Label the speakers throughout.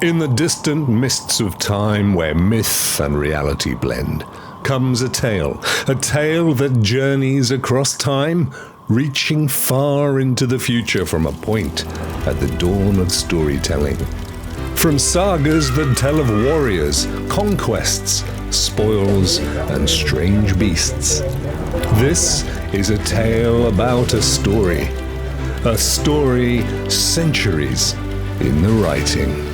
Speaker 1: In the distant mists of time where myth and reality blend, comes a tale that journeys across time, reaching far into the future from a point at the dawn of storytelling. From sagas that tell of warriors, conquests, spoils, and strange beasts. This is a tale about a story centuries in the writing.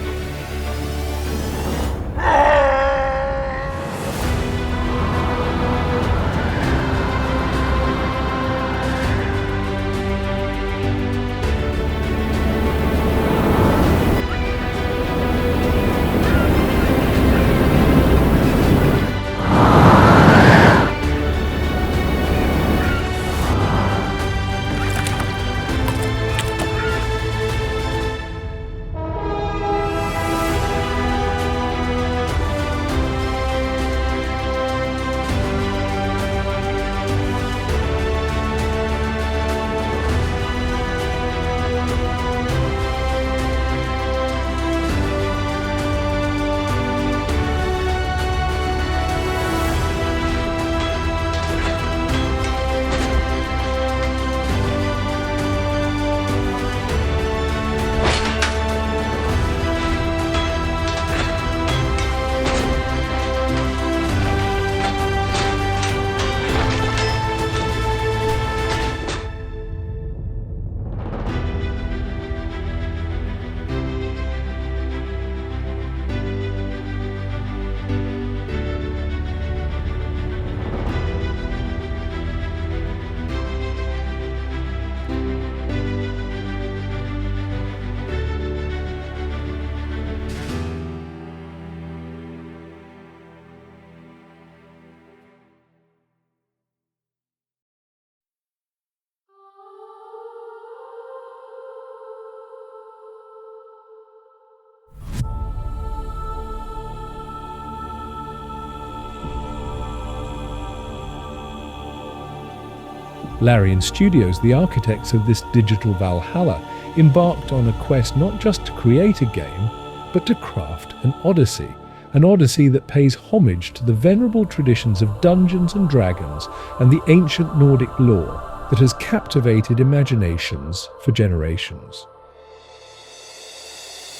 Speaker 2: Larian Studios, the architects of this digital Valhalla, embarked on a quest not just to create a game, but to craft an odyssey that pays homage to the venerable traditions of Dungeons and Dragons and the ancient Nordic lore that has captivated imaginations for generations.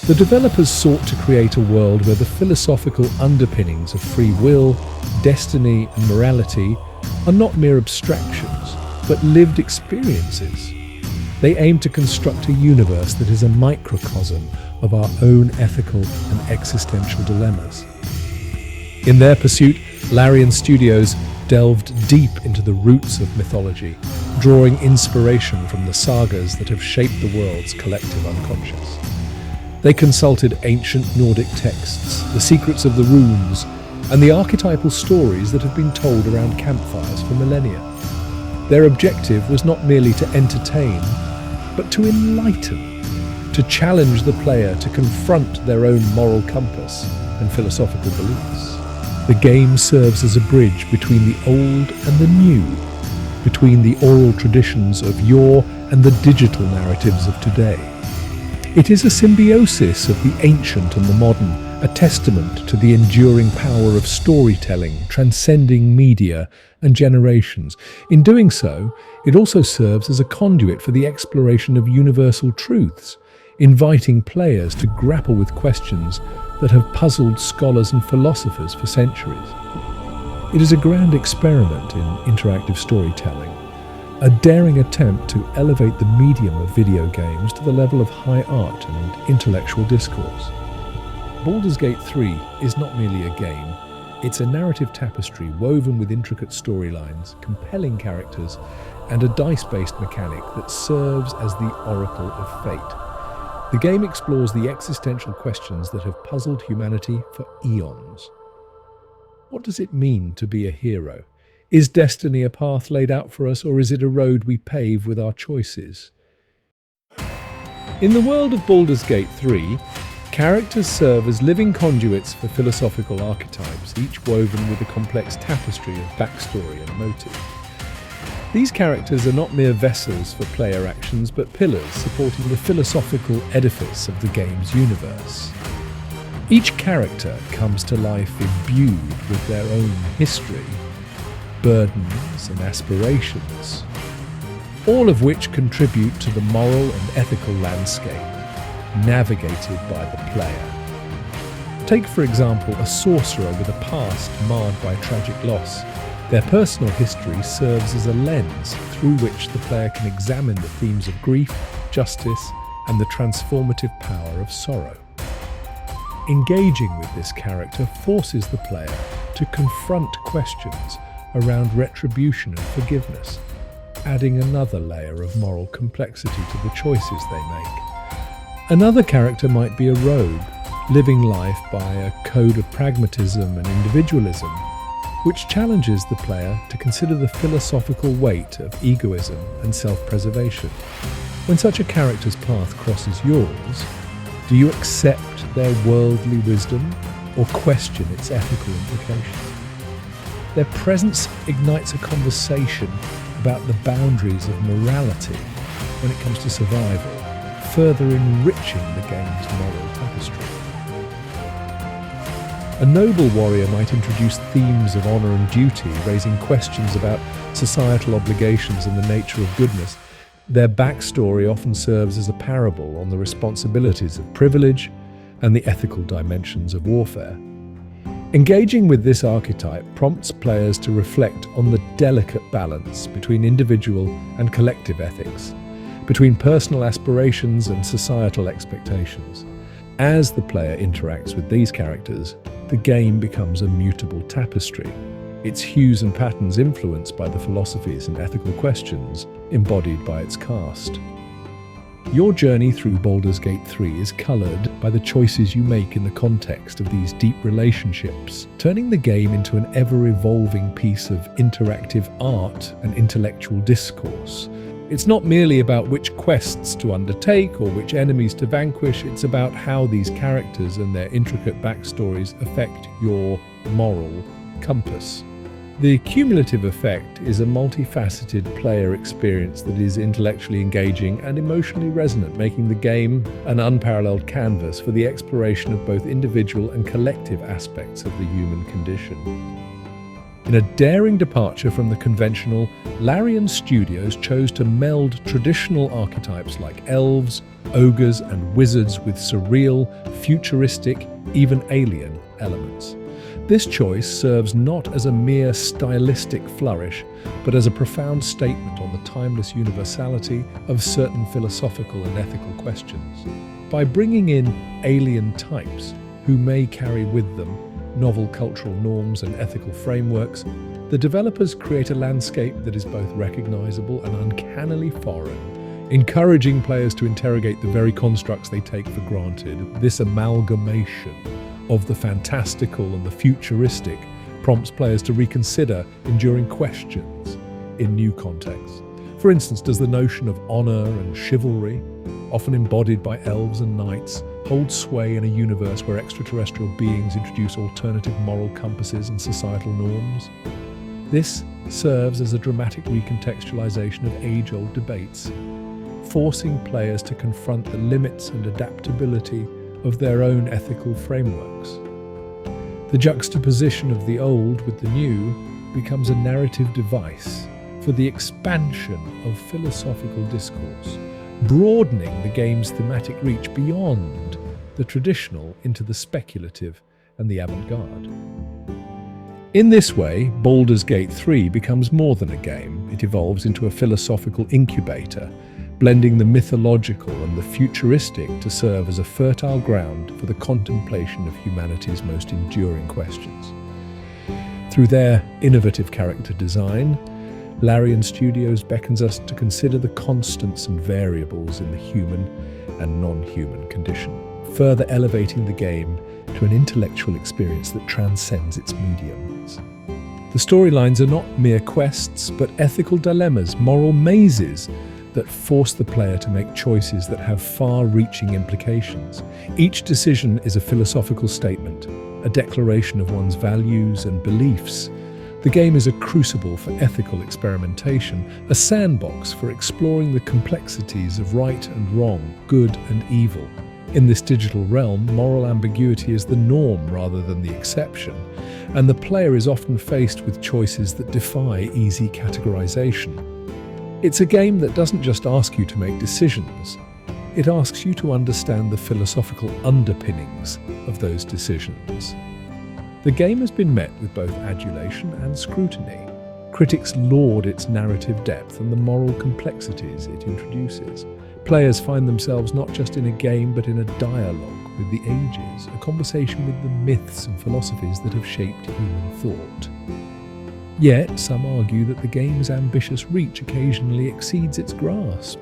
Speaker 2: The developers sought to create a world where the philosophical underpinnings of free will, destiny, and morality are not mere abstractions, but lived experiences. They aim to construct a universe that is a microcosm of our own ethical and existential dilemmas. In their pursuit, Larian Studios delved deep into the roots of mythology, drawing inspiration from the sagas that have shaped the world's collective unconscious. They consulted ancient Nordic texts, the secrets of the runes, and the archetypal stories that have been told around campfires for millennia. Their objective was not merely to entertain, but to enlighten, to challenge the player to confront their own moral compass and philosophical beliefs. The game serves as a bridge between the old and the new, between the oral traditions of yore and the digital narratives of today. It is a symbiosis of the ancient and the modern, a testament to the enduring power of storytelling, transcending media and generations. In doing so, it also serves as a conduit for the exploration of universal truths, inviting players to grapple with questions that have puzzled scholars and philosophers for centuries. It is a grand experiment in interactive storytelling, a daring attempt to elevate the medium of video games to the level of high art and intellectual discourse. Baldur's Gate 3 is not merely a game, it's a narrative tapestry woven with intricate storylines, compelling characters, and a dice-based mechanic that serves as the oracle of fate. The game explores the existential questions that have puzzled humanity for eons. What does it mean to be a hero? Is destiny a path laid out for us, or is it a road we pave with our choices? In the world of Baldur's Gate 3, characters serve as living conduits for philosophical archetypes, each woven with a complex tapestry of backstory and motive. These characters are not mere vessels for player actions, but pillars supporting the philosophical edifice of the game's universe. Each character comes to life imbued with their own history, burdens and aspirations, all of which contribute to the moral and ethical landscape navigated by the player. Take, for example, a sorcerer with a past marred by tragic loss. Their personal history serves as a lens through which the player can examine the themes of grief, justice, and the transformative power of sorrow. Engaging with this character forces the player to confront questions around retribution and forgiveness, adding another layer of moral complexity to the choices they make. Another character might be a rogue, living life by a code of pragmatism and individualism, which challenges the player to consider the philosophical weight of egoism and self-preservation. When such a character's path crosses yours, do you accept their worldly wisdom or question its ethical implications? Their presence ignites a conversation about the boundaries of morality when it comes to survival, further enriching the game's moral tapestry. A noble warrior might introduce themes of honour and duty, raising questions about societal obligations and the nature of goodness. Their backstory often serves as a parable on the responsibilities of privilege and the ethical dimensions of warfare. Engaging with this archetype prompts players to reflect on the delicate balance between individual and collective ethics, between personal aspirations and societal expectations. As the player interacts with these characters, the game becomes a mutable tapestry, its hues and patterns influenced by the philosophies and ethical questions embodied by its cast. Your journey through Baldur's Gate 3 is coloured by the choices you make in the context of these deep relationships, turning the game into an ever-evolving piece of interactive art and intellectual discourse. It's not merely about which quests to undertake or which enemies to vanquish, it's about how these characters and their intricate backstories affect your moral compass. The cumulative effect is a multifaceted player experience that is intellectually engaging and emotionally resonant, making the game an unparalleled canvas for the exploration of both individual and collective aspects of the human condition. In a daring departure from the conventional, Larian Studios chose to meld traditional archetypes like elves, ogres, and wizards with surreal, futuristic, even alien elements. This choice serves not as a mere stylistic flourish, but as a profound statement on the timeless universality of certain philosophical and ethical questions. By bringing in alien types who may carry with them novel cultural norms and ethical frameworks, the developers create a landscape that is both recognizable and uncannily foreign, encouraging players to interrogate the very constructs they take for granted. This amalgamation of the fantastical and the futuristic prompts players to reconsider enduring questions in new contexts. For instance, does the notion of honor and chivalry, often embodied by elves and knights, hold sway in a universe where extraterrestrial beings introduce alternative moral compasses and societal norms? This serves as a dramatic recontextualization of age-old debates, forcing players to confront the limits and adaptability of their own ethical frameworks. The juxtaposition of the old with the new becomes a narrative device for the expansion of philosophical discourse, broadening the game's thematic reach beyond the traditional into the speculative and the avant-garde. In this way, Baldur's Gate 3 becomes more than a game. It evolves into a philosophical incubator, blending the mythological and the futuristic to serve as a fertile ground for the contemplation of humanity's most enduring questions. Through their innovative character design, Larian Studios beckons us to consider the constants and variables in the human and non-human condition, further elevating the game to an intellectual experience that transcends its mediums. The storylines are not mere quests, but ethical dilemmas, moral mazes that force the player to make choices that have far-reaching implications. Each decision is a philosophical statement, a declaration of one's values and beliefs. The game is a crucible for ethical experimentation, a sandbox for exploring the complexities of right and wrong, good and evil, In this digital realm, moral ambiguity is the norm rather than the exception, and the player is often faced with choices that defy easy categorization. It's a game that doesn't just ask you to make decisions, it asks you to understand the philosophical underpinnings of those decisions. The game has been met with both adulation and scrutiny. Critics laud its narrative depth and the moral complexities it introduces. Players find themselves not just in a game but in a dialogue with the ages, a conversation with the myths and philosophies that have shaped human thought. Yet, some argue that the game's ambitious reach occasionally exceeds its grasp.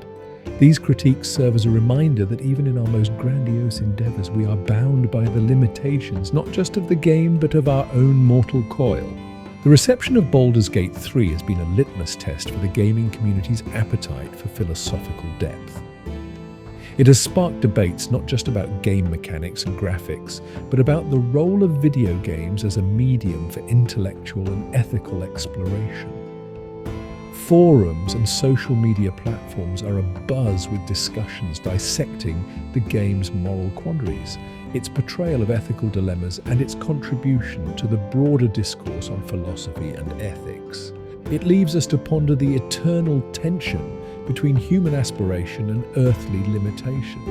Speaker 2: These critiques serve as a reminder that even in our most grandiose endeavours we are bound by the limitations not just of the game but of our own mortal coil. The reception of Baldur's Gate 3 has been a litmus test for the gaming community's appetite for philosophical depth. It has sparked debates not just about game mechanics and graphics, but about the role of video games as a medium for intellectual and ethical exploration. Forums and social media platforms are abuzz with discussions dissecting the game's moral quandaries, its portrayal of ethical dilemmas, and its contribution to the broader discourse on philosophy and ethics. It leaves us to ponder the eternal tension between human aspiration and earthly limitation.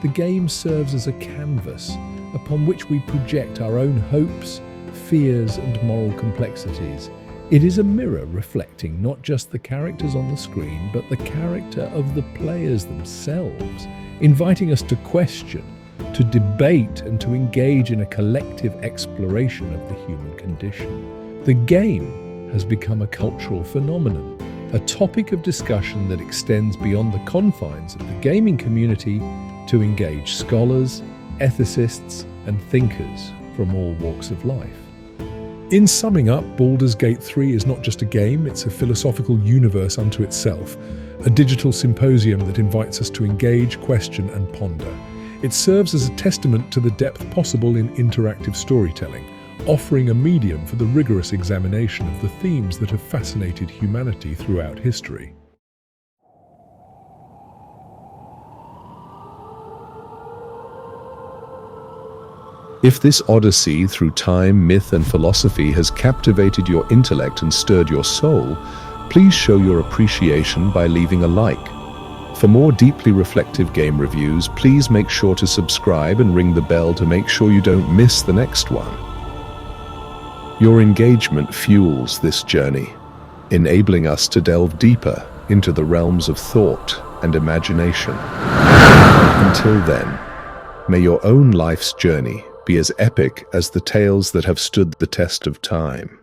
Speaker 2: The game serves as a canvas upon which we project our own hopes, fears, and moral complexities. It is a mirror reflecting not just the characters on the screen, but the character of the players themselves, inviting us to question, to debate, and to engage in a collective exploration of the human condition. The game has become a cultural phenomenon, a topic of discussion that extends beyond the confines of the gaming community to engage scholars, ethicists, and thinkers from all walks of life. In summing up, Baldur's Gate 3 is not just a game, it's a philosophical universe unto itself, a digital symposium that invites us to engage, question, and ponder. It serves as a testament to the depth possible in interactive storytelling, offering a medium for the rigorous examination of the themes that have fascinated humanity throughout history.
Speaker 1: If this odyssey through time, myth, and philosophy has captivated your intellect and stirred your soul, please show your appreciation by leaving a like. For more deeply reflective game reviews, please make sure to subscribe and ring the bell to make sure you don't miss the next one. Your engagement fuels this journey, enabling us to delve deeper into the realms of thought and imagination. Until then, may your own life's journey be as epic as the tales that have stood the test of time.